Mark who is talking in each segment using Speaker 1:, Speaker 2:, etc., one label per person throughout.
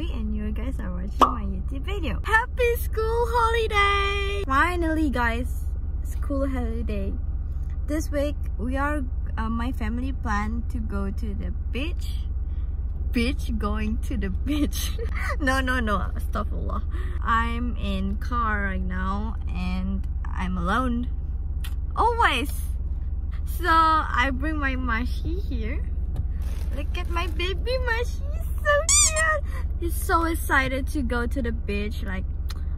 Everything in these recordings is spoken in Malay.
Speaker 1: Dewi and you guys are watching my YouTube video. Happy school holiday! Finally guys, school holiday. This week we are my family plan to go to the beach. Going to the beach. No, astaghfirullah. I'm in car right now and I'm alone. Always. So I bring my Mashi here. Look at my baby Mashi, he's so cute. He's so excited to go to the beach. Like,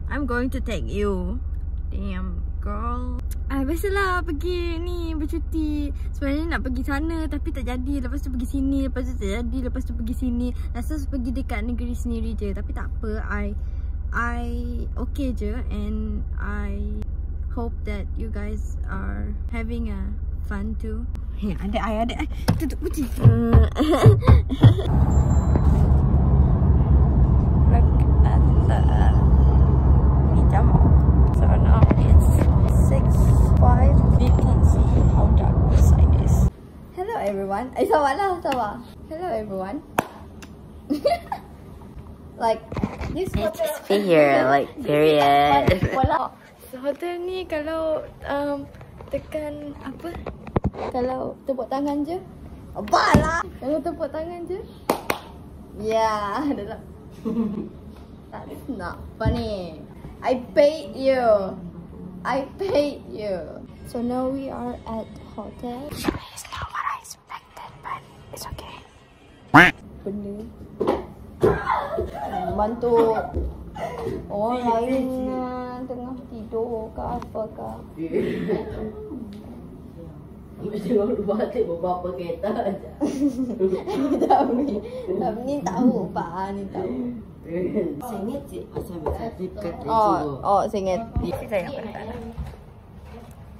Speaker 1: I'm going to take you. Damn girl. Biasalah pergi ni bercuti. Sebenarnya nak pergi sana tapi tak jadi. Lepas tu pergi sini, lepas tu tak jadi, lepas tu pergi sini. Rasa pergi dekat negeri sendiri je. Tapi tak apa, I okay je. And I hope that you guys are having a fun too. Hey, ada tutup kucing. Look at the jam. So now it's 6:05. You can see how dark the side is. Hello everyone. Sabar. Hello everyone. Like this hotel.
Speaker 2: Just be here, like period.
Speaker 1: So hotel ni kalau tekan apa? Kalau tepuk tangan je. Apalah. Kalau tepuk tangan je. Ya, dah. Tak nak apa ni. I paid you. So now we are at hotel. It's not what I expected, but it's okay. Benda. Bantu orang lain tengah tidur ke apa ke.
Speaker 2: Tengok rumah tu beberapa kereta aja.
Speaker 1: Tapi ni tahu Pak, ni tahu.
Speaker 2: Sengit je pasal dekat
Speaker 1: Sengit. Saya nak beritahu.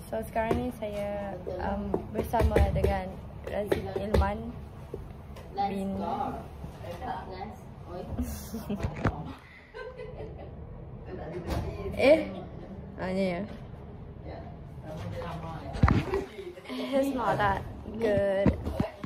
Speaker 1: So sekarang ni saya bersama dengan Razik Ilman bin ya. It's not that good.